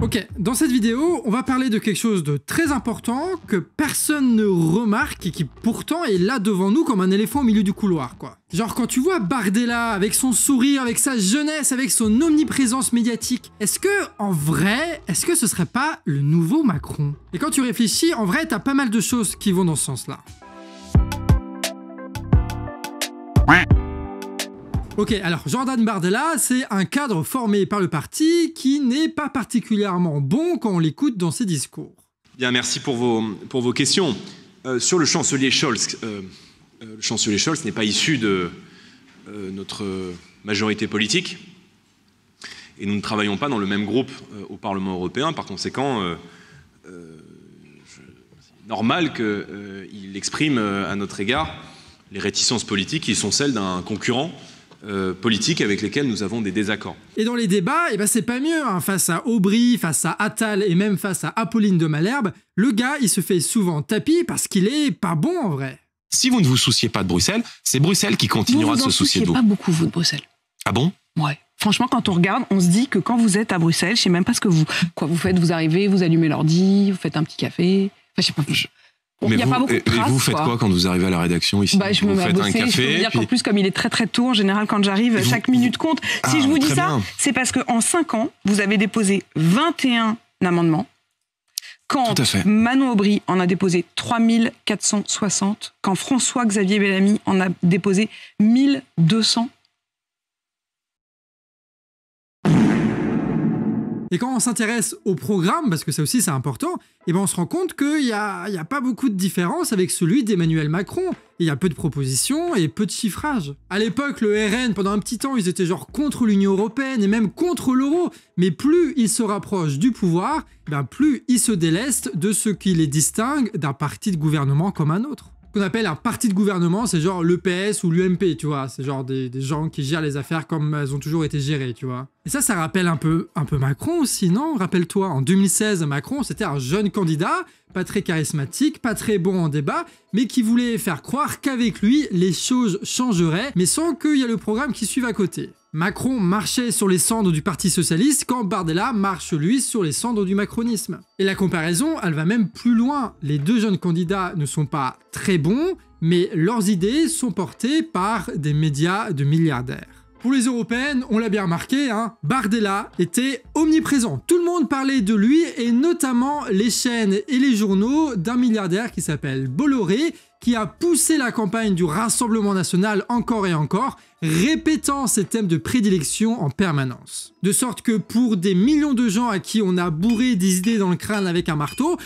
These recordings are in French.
Ok, dans cette vidéo, on va parler de quelque chose de très important que personne ne remarque et qui pourtant est là devant nous comme un éléphant au milieu du couloir, quoi. Genre quand tu vois Bardella avec son sourire, avec sa jeunesse, avec son omniprésence médiatique, est-ce que, en vrai, est-ce que ce serait pas le nouveau Macron? Et quand tu réfléchis, en vrai, t'as pas mal de choses qui vont dans ce sens-là. Ok, alors Jordan Bardella, c'est un cadre formé par le parti qui n'est pas particulièrement bon quand on l'écoute dans ses discours. Bien, merci pour vos questions. Sur le chancelier Scholz, le chancelier Scholz n'est pas issu de notre majorité politique et nous ne travaillons pas dans le même groupe au Parlement européen. Par conséquent, c'est normal qu'il exprime à notre égard les réticences politiques qui sont celles d'un concurrent politiques avec lesquels nous avons des désaccords. Et dans les débats, c'est pas mieux, hein. Face à Aubry, face à Attal et même face à Apolline de Malherbe, le gars il se fait souvent tapis parce qu'il est pas bon en vrai. Si vous ne vous souciez pas de Bruxelles, c'est Bruxelles qui continuera de se soucier de vous. Vous vous en souciez pas beaucoup, vous, de Bruxelles. Ah bon? Ouais. Franchement, quand on regarde, on se dit que quand vous êtes à Bruxelles, je sais même pas ce que vous faites. Vous arrivez, vous allumez l'ordi, vous faites un petit café. Enfin, je sais pas. Mais il y a vous, pas beaucoup de traces, et vous faites quoi quand vous arrivez à la rédaction ici? Je me mets à bosser, je peux vous dire qu'en plus, comme il est très très tôt, en général, quand j'arrive, chaque minute compte. Si je vous dis ça, c'est parce qu'en 5 ans, vous avez déposé 21 amendements. Quand Manon Aubry en a déposé 3460, quand François-Xavier Bellamy en a déposé 1200. Et quand on s'intéresse au programme, parce que ça aussi c'est important, on se rend compte qu'il n'y a pas beaucoup de différence avec celui d'Emmanuel Macron. Il y a peu de propositions et peu de chiffrage. À l'époque, le RN, pendant un petit temps, ils étaient genre contre l'Union européenne et même contre l'euro. Mais plus ils se rapprochent du pouvoir, plus ils se délestent de ce qui les distingue d'un parti de gouvernement comme un autre. Ce qu'on appelle un parti de gouvernement, c'est genre l'EPS ou l'UMP, tu vois. C'est genre des gens qui gèrent les affaires comme elles ont toujours été gérées, tu vois. Et ça rappelle un peu Macron aussi, non? Rappelle-toi, en 2016, Macron, c'était un jeune candidat, pas très charismatique, pas très bon en débat, mais qui voulait faire croire qu'avec lui, les choses changeraient, mais sans qu'il y ait le programme qui suive à côté. Macron marchait sur les cendres du Parti Socialiste quand Bardella marche, lui, sur les cendres du macronisme. Et la comparaison, elle va même plus loin. Les deux jeunes candidats ne sont pas très bons, mais leurs idées sont portées par des médias de milliardaires. Pour les européennes, on l'a bien remarqué, Bardella était omniprésent. Tout le monde parlait de lui, et notamment les chaînes et les journaux d'un milliardaire qui s'appelle Bolloré, qui a poussé la campagne du Rassemblement national encore et encore, répétant ses thèmes de prédilection en permanence. De sorte que pour des millions de gens à qui on a bourré des idées dans le crâne avec un marteau,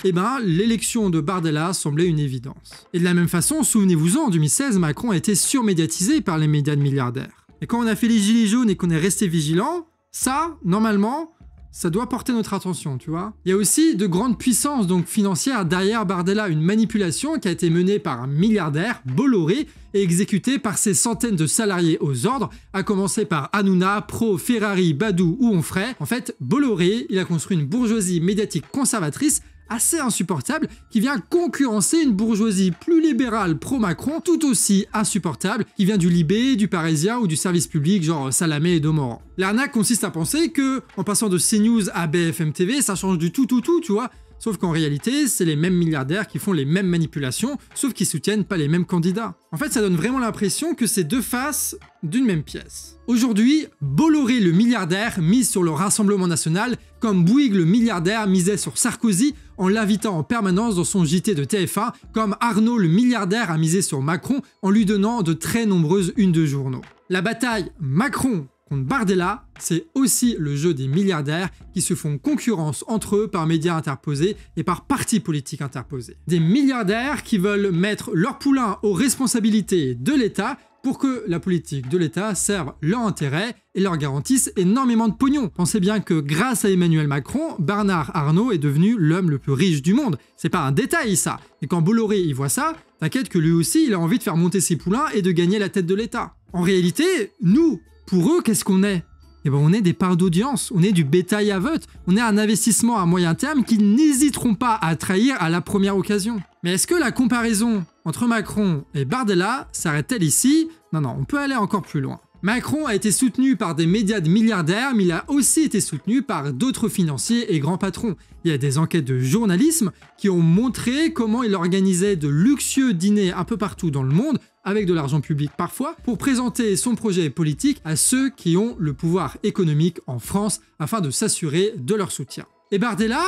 l'élection de Bardella semblait une évidence. Et de la même façon, souvenez-vous-en, en 2016, Macron a été surmédiatisé par les médias de milliardaires. Et quand on a fait les gilets jaunes et qu'on est resté vigilant, ça, normalement, ça doit porter notre attention, tu vois. Il y a aussi de grandes puissances donc financières derrière Bardella, une manipulation qui a été menée par un milliardaire, Bolloré, et exécutée par ses centaines de salariés aux ordres, à commencer par Hanouna, Pro, Ferrari, Badou ou Onfray. En fait, Bolloré, il a construit une bourgeoisie médiatique conservatrice assez insupportable qui vient concurrencer une bourgeoisie plus libérale pro-Macron tout aussi insupportable qui vient du Libé, du Parisien ou du service public genre Salamé et Domoran. L'arnaque consiste à penser que en passant de CNews à BFM TV, ça change du tout, tu vois. Sauf qu'en réalité, c'est les mêmes milliardaires qui font les mêmes manipulations, sauf qu'ils soutiennent pas les mêmes candidats. En fait, ça donne vraiment l'impression que c'est deux faces d'une même pièce. Aujourd'hui, Bolloré le milliardaire mise sur le Rassemblement national, comme Bouygues le milliardaire misait sur Sarkozy en l'invitant en permanence dans son JT de TF1, comme Arnaud le milliardaire a misé sur Macron en lui donnant de très nombreuses unes de journaux. La bataille Macron contre Bardella, c'est aussi le jeu des milliardaires qui se font concurrence entre eux par médias interposés et par partis politiques interposés. Des milliardaires qui veulent mettre leur poulain aux responsabilités de l'État pour que la politique de l'État serve leur intérêt et leur garantisse énormément de pognon. Pensez bien que grâce à Emmanuel Macron, Bernard Arnault est devenu l'homme le plus riche du monde. C'est pas un détail ça. Et quand Bolloré y voit ça, t'inquiète que lui aussi il a envie de faire monter ses poulains et de gagner la tête de l'État. En réalité, nous, pour eux, qu'est-ce qu'on est? On est des parts d'audience, on est du bétail à vote, on est un investissement à moyen terme qu'ils n'hésiteront pas à trahir à la première occasion. Mais est-ce que la comparaison entre Macron et Bardella s'arrête-t-elle ici? Non, on peut aller encore plus loin. Macron a été soutenu par des médias de milliardaires, mais il a aussi été soutenu par d'autres financiers et grands patrons. Il y a des enquêtes de journalisme qui ont montré comment il organisait de luxueux dîners un peu partout dans le monde, avec de l'argent public parfois, pour présenter son projet politique à ceux qui ont le pouvoir économique en France, afin de s'assurer de leur soutien. Et Bardella,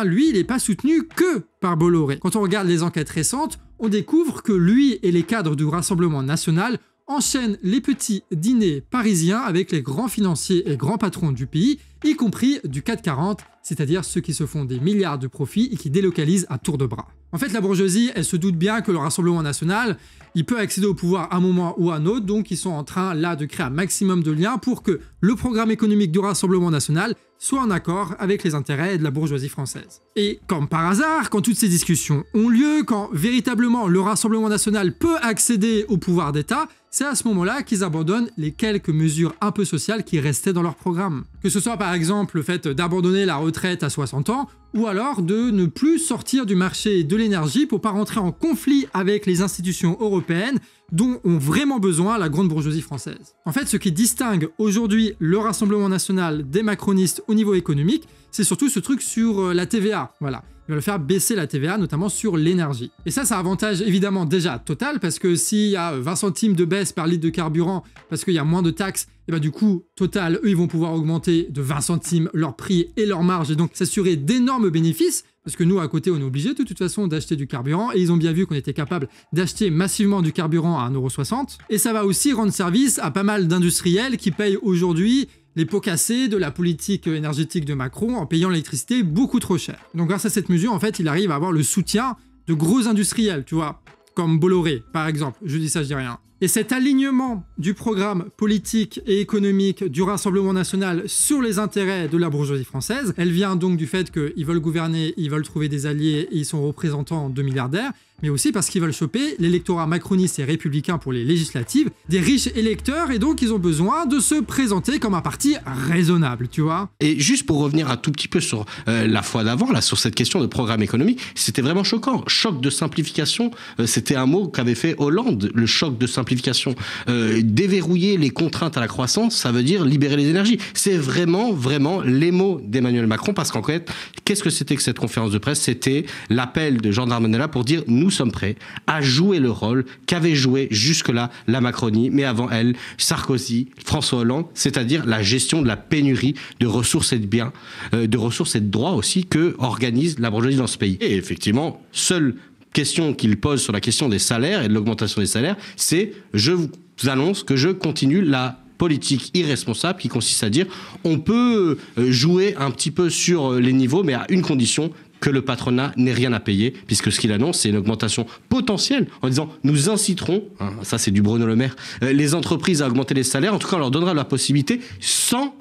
lui, il n'est pas soutenu que par Bolloré. Quand on regarde les enquêtes récentes, on découvre que lui et les cadres du Rassemblement national enchaînent les petits dîners parisiens avec les grands financiers et grands patrons du pays, y compris du CAC 40, c'est-à-dire ceux qui se font des milliards de profits et qui délocalisent à tour de bras. En fait, la bourgeoisie, elle se doute bien que le Rassemblement national, il peut accéder au pouvoir à un moment ou à un autre, donc ils sont en train là de créer un maximum de liens pour que le programme économique du Rassemblement national soit en accord avec les intérêts de la bourgeoisie française. Et comme par hasard, quand toutes ces discussions ont lieu, quand véritablement le Rassemblement national peut accéder au pouvoir d'État, c'est à ce moment-là qu'ils abandonnent les quelques mesures un peu sociales qui restaient dans leur programme. Que ce soit par exemple le fait d'abandonner la retraite à 60 ans, ou alors de ne plus sortir du marché de l'énergie pour pas rentrer en conflit avec les institutions européennes dont ont vraiment besoin la grande bourgeoisie française. En fait, ce qui distingue aujourd'hui le Rassemblement national des macronistes au niveau économique, c'est surtout ce truc sur la TVA. Voilà. Ils veulent faire baisser la TVA, notamment sur l'énergie. Et ça avantage évidemment déjà Total, parce que s'il y a 20 centimes de baisse par litre de carburant, parce qu'il y a moins de taxes, et du coup, Total, eux, ils vont pouvoir augmenter de 20 centimes leur prix et leur marge, et donc s'assurer d'énormes bénéfices, parce que nous, à côté, on est obligé de toute façon d'acheter du carburant, et ils ont bien vu qu'on était capable d'acheter massivement du carburant à 1,60 €. Et ça va aussi rendre service à pas mal d'industriels qui payent aujourd'hui les pots cassés de la politique énergétique de Macron en payant l'électricité beaucoup trop cher. Donc grâce à cette mesure, en fait, il arrive à avoir le soutien de gros industriels, tu vois, comme Bolloré, par exemple. Je dis ça, je dis rien. Et cet alignement du programme politique et économique du Rassemblement national sur les intérêts de la bourgeoisie française, elle vient donc du fait qu'ils veulent gouverner, ils veulent trouver des alliés et ils sont représentants de milliardaires, mais aussi parce qu'ils veulent choper l'électorat macroniste et républicain pour les législatives, des riches électeurs, et donc ils ont besoin de se présenter comme un parti raisonnable, tu vois. Et juste pour revenir un tout petit peu sur la fois d'avant, là, sur cette question de programme économique, c'était vraiment choquant. Choc de simplification, c'était un mot qu'avait fait Hollande, le choc de simplification. Déverrouiller les contraintes à la croissance, ça veut dire libérer les énergies. C'est vraiment les mots d'Emmanuel Macron, parce qu'en fait, qu'est-ce que c'était que cette conférence de presse? C'était l'appel de Jean Darmanin pour dire « nous sommes prêts à jouer le rôle qu'avait joué jusque-là la Macronie, mais avant elle, Sarkozy, François Hollande, c'est-à-dire la gestion de la pénurie de ressources et de biens, de ressources et de droits aussi que organise la bourgeoisie dans ce pays. » Et effectivement, seule question qu'il pose sur la question des salaires et de l'augmentation des salaires, c'est « je vous annonce que je continue la politique irresponsable qui consiste à dire on peut jouer un petit peu sur les niveaux, mais à une condition, que le patronat n'ait rien à payer, puisque ce qu'il annonce, c'est une augmentation potentielle, en disant nous inciterons, ça c'est du Bruno Le Maire, les entreprises à augmenter les salaires, en tout cas on leur donnera la possibilité sans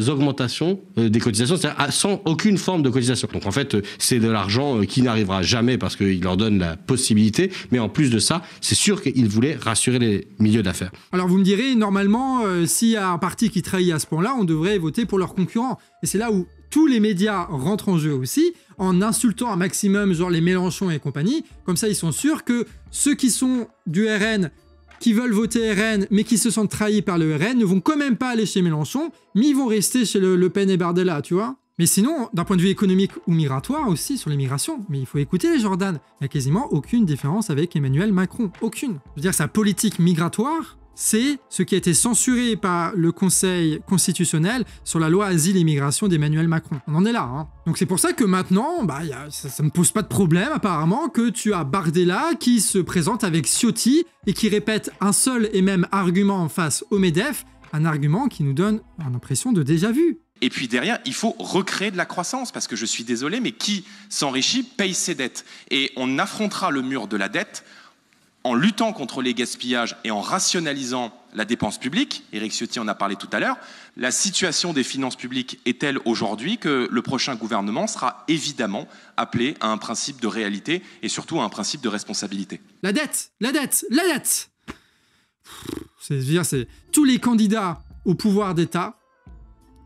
augmentation des cotisations, c'est-à-dire sans aucune forme de cotisation. Donc en fait, c'est de l'argent qui n'arrivera jamais parce qu'il leur donne la possibilité, mais en plus de ça, c'est sûr qu'il voulait rassurer les milieux d'affaires. Alors vous me direz, normalement, s'il y a un parti qui trahit à ce point-là, on devrait voter pour leurs concurrents. Et c'est là où tous les médias rentrent en jeu aussi, en insultant un maximum genre les Mélenchon et compagnie. Comme ça, ils sont sûrs que ceux qui sont du RN, qui veulent voter RN, mais qui se sentent trahis par le RN, ne vont quand même pas aller chez Mélenchon, mais ils vont rester chez Le Pen et Bardella, tu vois. Mais sinon, d'un point de vue économique ou migratoire aussi, sur l'immigration, mais il faut écouter les Jordan, il n'y a quasiment aucune différence avec Emmanuel Macron, aucune. Je veux dire, sa politique migratoire, c'est ce qui a été censuré par le Conseil constitutionnel sur la loi Asile et Immigration d'Emmanuel Macron. On en est là, hein. Donc c'est pour ça que maintenant, ça ne pose pas de problème apparemment que tu as Bardella qui se présente avec Ciotti et qui répète un seul et même argument face au MEDEF, un argument qui nous donne l'impression de déjà vu. Et puis derrière, il faut recréer de la croissance, parce que je suis désolé, mais qui s'enrichit paye ses dettes. Et on affrontera le mur de la dette en luttant contre les gaspillages et en rationalisant la dépense publique. Éric Ciotti en a parlé tout à l'heure. La situation des finances publiques est telle aujourd'hui que le prochain gouvernement sera évidemment appelé à un principe de réalité et surtout à un principe de responsabilité. La dette. C'est tous les candidats au pouvoir d'État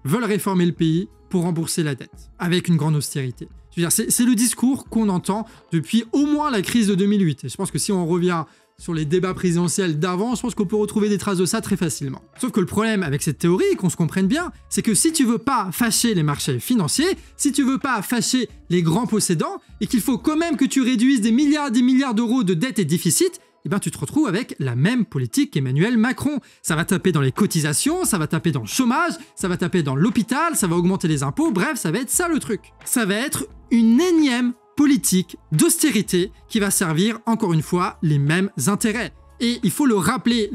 veulent réformer le pays pour rembourser la dette, avec une grande austérité. Je veux dire, c'est le discours qu'on entend depuis au moins la crise de 2008. Et je pense que si on revient sur les débats présidentiels d'avant, je pense qu'on peut retrouver des traces de ça très facilement. Sauf que le problème avec cette théorie, qu'on se comprenne bien, c'est que si tu veux pas fâcher les marchés financiers, si tu veux pas fâcher les grands possédants, et qu'il faut quand même que tu réduises des milliards d'euros de dettes et de déficits, eh ben tu te retrouves avec la même politique qu'Emmanuel Macron. Ça va taper dans les cotisations, ça va taper dans le chômage, ça va taper dans l'hôpital, ça va augmenter les impôts, bref, ça va être ça le truc. Ça va être une énième politique d'austérité qui va servir, encore une fois, les mêmes intérêts. Et il faut le rappeler,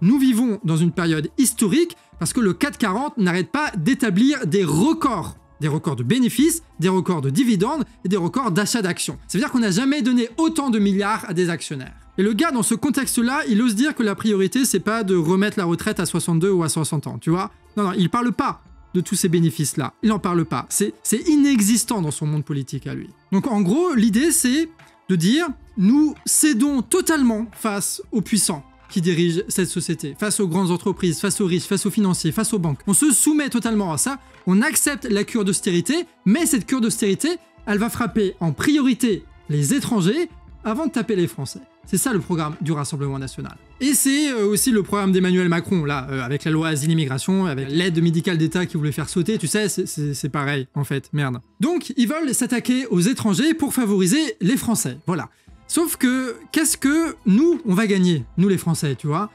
nous vivons dans une période historique parce que le CAC 40 n'arrête pas d'établir des records de bénéfices, des records de dividendes et des records d'achat d'actions. Ça veut dire qu'on n'a jamais donné autant de milliards à des actionnaires. Et le gars, dans ce contexte-là, il ose dire que la priorité, c'est pas de remettre la retraite à 62 ou à 60 ans, tu vois. Non, il parle pas de tous ces bénéfices-là. Il n'en parle pas. C'est inexistant dans son monde politique à lui. Donc en gros, l'idée, c'est de dire, nous cédons totalement face aux puissants qui dirigent cette société, face aux grandes entreprises, face aux riches, face aux financiers, face aux banques. On se soumet totalement à ça, on accepte la cure d'austérité, mais cette cure d'austérité, elle va frapper en priorité les étrangers avant de taper les Français. C'est ça le programme du Rassemblement national. Et c'est aussi le programme d'Emmanuel Macron, là, avec la loi Asile-Immigration, avec l'aide médicale d'État qui voulait faire sauter, tu sais, c'est pareil, en fait, merde. Donc, ils veulent s'attaquer aux étrangers pour favoriser les Français, voilà. Sauf que, qu'est-ce que nous, on va gagner, nous les Français, tu vois?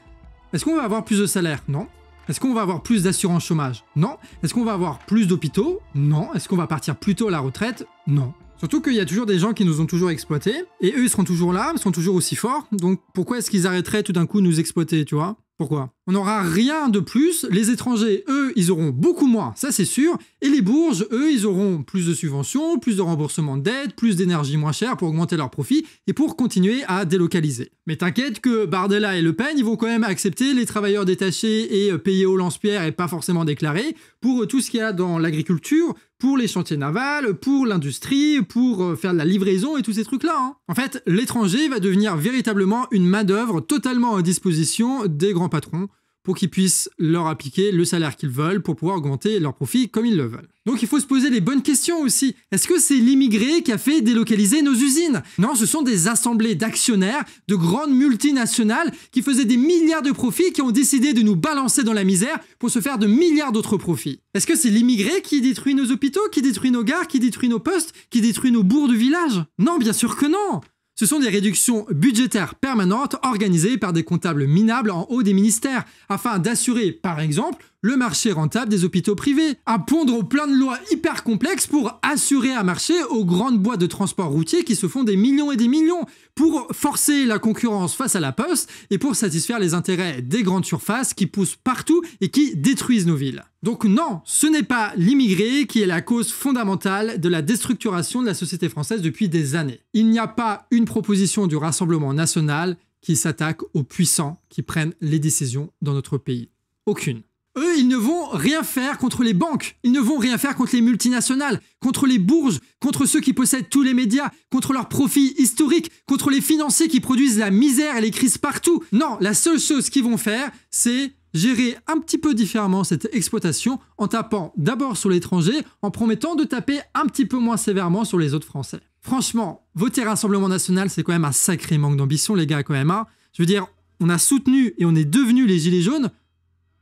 Est-ce qu'on va avoir plus de salaire? Non. Est-ce qu'on va avoir plus d'assurance chômage? Non. Est-ce qu'on va avoir plus d'hôpitaux? Non. Est-ce qu'on va partir plus tôt à la retraite? Non. Surtout qu'il y a toujours des gens qui nous ont toujours exploités, et eux, ils seront toujours là, ils seront toujours aussi forts, donc pourquoi est-ce qu'ils arrêteraient tout d'un coup de nous exploiter, tu vois? Pourquoi? On n'aura rien de plus, les étrangers, eux, ils auront beaucoup moins, ça c'est sûr, et les bourges, eux, ils auront plus de subventions, plus de remboursements de dettes, plus d'énergie moins chère pour augmenter leurs profits, et pour continuer à délocaliser. Mais t'inquiète que Bardella et Le Pen, ils vont quand même accepter les travailleurs détachés et payés au lance-pierre et pas forcément déclarés, pour tout ce qu'il y a dans l'agriculture, pour les chantiers navals, pour l'industrie, pour faire de la livraison et tous ces trucs-là. Hein. En fait, l'étranger va devenir véritablement une main-d'œuvre totalement à disposition des grands patrons pour qu'ils puissent leur appliquer le salaire qu'ils veulent pour pouvoir augmenter leurs profits comme ils le veulent. Donc il faut se poser les bonnes questions aussi. Est-ce que c'est l'immigré qui a fait délocaliser nos usines? Non, ce sont des assemblées d'actionnaires de grandes multinationales qui faisaient des milliards de profits qui ont décidé de nous balancer dans la misère pour se faire de milliards d'autres profits. Est-ce que c'est l'immigré qui détruit nos hôpitaux, qui détruit nos gares, qui détruit nos postes, qui détruit nos bourgs de village? Non, bien sûr que non. Ce sont des réductions budgétaires permanentes organisées par des comptables minables en haut des ministères, afin d'assurer, par exemple, le marché rentable des hôpitaux privés, à pondre plein de lois hyper complexes pour assurer un marché aux grandes boîtes de transport routier qui se font des millions et des millions, pour forcer la concurrence face à la poste et pour satisfaire les intérêts des grandes surfaces qui poussent partout et qui détruisent nos villes. Donc non, ce n'est pas l'immigré qui est la cause fondamentale de la déstructuration de la société française depuis des années. Il n'y a pas une proposition du Rassemblement national qui s'attaque aux puissants qui prennent les décisions dans notre pays. Aucune. Eux, ils ne vont rien faire contre les banques, ils ne vont rien faire contre les multinationales, contre les bourges, contre ceux qui possèdent tous les médias, contre leurs profits historiques, contre les financiers qui produisent la misère et les crises partout. Non, la seule chose qu'ils vont faire, c'est gérer un petit peu différemment cette exploitation en tapant d'abord sur l'étranger, en promettant de taper un petit peu moins sévèrement sur les autres Français. Franchement, voter Rassemblement national, c'est quand même un sacré manque d'ambition, les gars, quand même. Hein. Je veux dire, on a soutenu et on est devenu les Gilets jaunes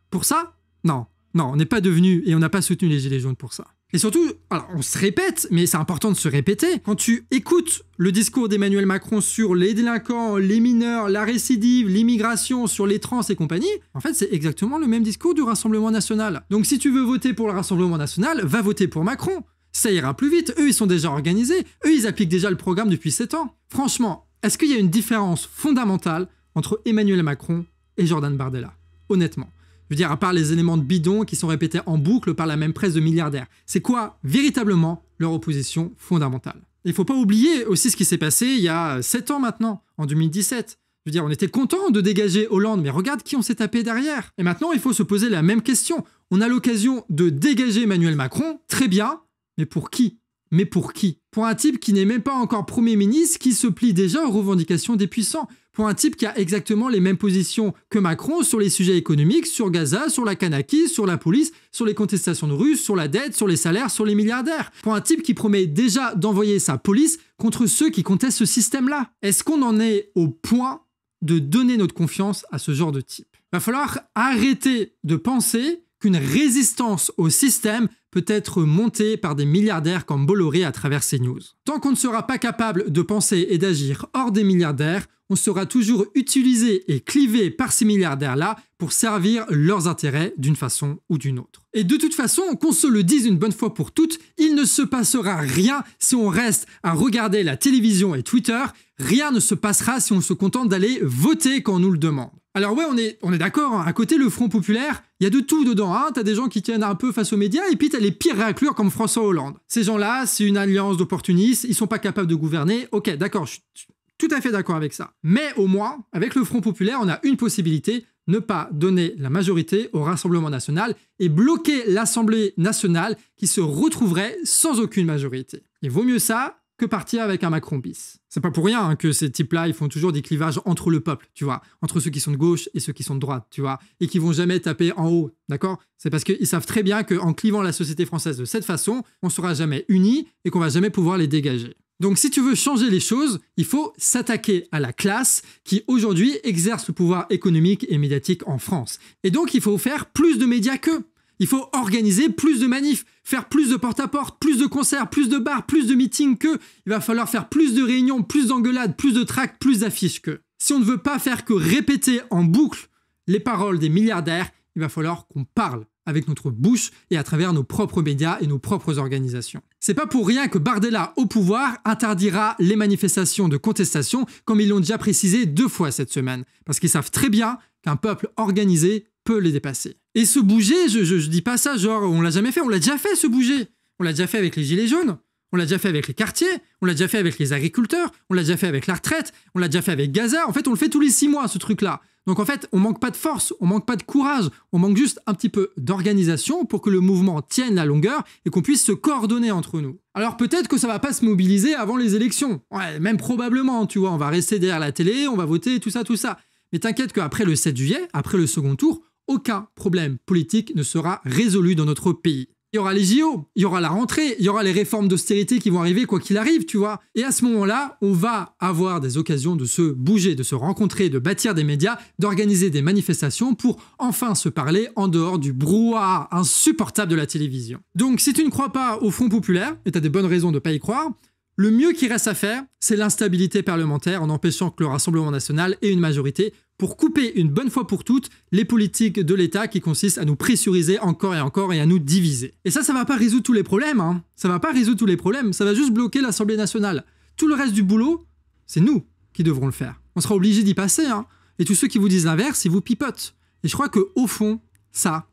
pour ça? Non, on n'est pas devenu et on n'a pas soutenu les Gilets jaunes pour ça. Et surtout, alors on se répète, mais c'est important de se répéter, quand tu écoutes le discours d'Emmanuel Macron sur les délinquants, les mineurs, la récidive, l'immigration, sur les trans et compagnie, en fait c'est exactement le même discours du Rassemblement national. Donc si tu veux voter pour le Rassemblement national, va voter pour Macron. Ça ira plus vite, eux ils sont déjà organisés, eux ils appliquent déjà le programme depuis 7 ans. Franchement, est-ce qu'il y a une différence fondamentale entre Emmanuel Macron et Jordan Bardella? Honnêtement. Je veux dire, à part les éléments de bidon qui sont répétés en boucle par la même presse de milliardaires. C'est quoi, véritablement, leur opposition fondamentale? Il ne faut pas oublier aussi ce qui s'est passé il y a 7 ans maintenant, en 2017. Je veux dire, on était content de dégager Hollande, mais regarde qui on s'est tapé derrière. Et maintenant, il faut se poser la même question. On a l'occasion de dégager Emmanuel Macron, très bien, mais pour qui? Mais pour qui? Pour un type qui n'est même pas encore Premier ministre, qui se plie déjà aux revendications des puissants. Pour un type qui a exactement les mêmes positions que Macron sur les sujets économiques, sur Gaza, sur la Kanaki, sur la police, sur les contestations de Russes, sur la dette, sur les salaires, sur les milliardaires. Pour un type qui promet déjà d'envoyer sa police contre ceux qui contestent ce système-là. Est-ce qu'on en est au point de donner notre confiance à ce genre de type? Il va falloir arrêter de penser qu'une résistance au système peut être montée par des milliardaires comme Bolloré à travers ces news. Tant qu'on ne sera pas capable de penser et d'agir hors des milliardaires, on sera toujours utilisé et clivé par ces milliardaires-là pour servir leurs intérêts d'une façon ou d'une autre. Et de toute façon, qu'on se le dise une bonne fois pour toutes, il ne se passera rien si on reste à regarder la télévision et Twitter, rien ne se passera si on se contente d'aller voter quand on nous le demande. Alors ouais, on est d'accord, hein. À côté, le Front Populaire, il y a de tout dedans. Hein. T'as des gens qui tiennent un peu face aux médias, et puis t'as les pires réaclures comme François Hollande. Ces gens-là, c'est une alliance d'opportunistes, ils sont pas capables de gouverner. Ok, d'accord, je suis tout à fait d'accord avec ça. Mais au moins, avec le Front Populaire, on a une possibilité, ne pas donner la majorité au Rassemblement National et bloquer l'Assemblée nationale qui se retrouverait sans aucune majorité. Il vaut mieux ça que partir avec un Macron bis. C'est pas pour rien hein, que ces types-là, ils font toujours des clivages entre le peuple, tu vois, entre ceux qui sont de gauche et ceux qui sont de droite, tu vois, et qui vont jamais taper en haut, d'accord? C'est parce qu'ils savent très bien qu'en clivant la société française de cette façon, on sera jamais unis et qu'on va jamais pouvoir les dégager. Donc si tu veux changer les choses, il faut s'attaquer à la classe qui aujourd'hui exerce le pouvoir économique et médiatique en France. Et donc il faut faire plus de médias qu'eux. Il faut organiser plus de manifs, faire plus de porte-à-porte, plus de concerts, plus de bars, plus de meetings qu'eux. Il va falloir faire plus de réunions, plus d'engueulades, plus de tracts, plus d'affiches qu'eux. Si on ne veut pas faire que répéter en boucle les paroles des milliardaires, il va falloir qu'on parle avec notre bouche et à travers nos propres médias et nos propres organisations. C'est pas pour rien que Bardella au pouvoir interdira les manifestations de contestation comme ils l'ont déjà précisé 2 fois cette semaine. Parce qu'ils savent très bien qu'un peuple organisé peut les dépasser. Et se bouger, je dis pas ça genre on l'a jamais fait, on l'a déjà fait se bouger. On l'a déjà fait avec les gilets jaunes, on l'a déjà fait avec les quartiers, on l'a déjà fait avec les agriculteurs, on l'a déjà fait avec la retraite, on l'a déjà fait avec Gaza. En fait, on le fait tous les 6 mois ce truc-là. Donc en fait, on manque pas de force, on manque pas de courage, on manque juste un petit peu d'organisation pour que le mouvement tienne la longueur et qu'on puisse se coordonner entre nous. Alors peut-être que ça va pas se mobiliser avant les élections. Ouais, même probablement, tu vois, on va rester derrière la télé, on va voter, tout ça. Mais t'inquiète qu'après le 7 juillet, après le second tour, aucun problème politique ne sera résolu dans notre pays. Il y aura les JO, il y aura la rentrée, il y aura les réformes d'austérité qui vont arriver quoi qu'il arrive, tu vois. Et à ce moment-là, on va avoir des occasions de se bouger, de se rencontrer, de bâtir des médias, d'organiser des manifestations pour enfin se parler en dehors du brouhaha insupportable de la télévision. Donc si tu ne crois pas au Front Populaire, et tu as des bonnes raisons de ne pas y croire, le mieux qu'il reste à faire, c'est l'instabilité parlementaire en empêchant que le Rassemblement national ait une majorité pour couper une bonne fois pour toutes les politiques de l'État qui consistent à nous pressuriser encore et à nous diviser. Et ça va pas résoudre tous les problèmes, hein. Ça va pas résoudre tous les problèmes, ça va juste bloquer l'Assemblée nationale. Tout le reste du boulot, c'est nous qui devrons le faire. On sera obligés d'y passer, hein. Et tous ceux qui vous disent l'inverse, ils vous pipotent. Et je crois qu'au fond, ça,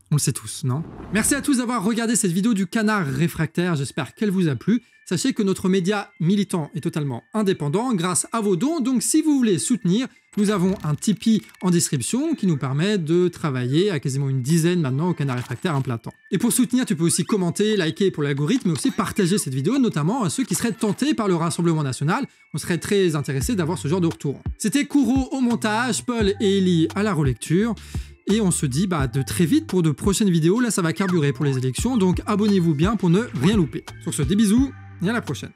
on le sait tous, non? Merci à tous d'avoir regardé cette vidéo du Canard Réfractaire, j'espère qu'elle vous a plu. Sachez que notre média militant est totalement indépendant grâce à vos dons, donc si vous voulez soutenir, nous avons un Tipeee en description qui nous permet de travailler à quasiment une dizaine maintenant au Canard Réfractaire en plein temps. Et pour soutenir, tu peux aussi commenter, liker pour l'algorithme, mais aussi partager cette vidéo, notamment à ceux qui seraient tentés par le Rassemblement National. On serait très intéressés d'avoir ce genre de retour. C'était Kouro au montage, Paul et Ellie à la relecture. Et on se dit de très vite pour de prochaines vidéos. Là, ça va carburer pour les élections, donc abonnez-vous bien pour ne rien louper. Sur ce, des bisous et à la prochaine.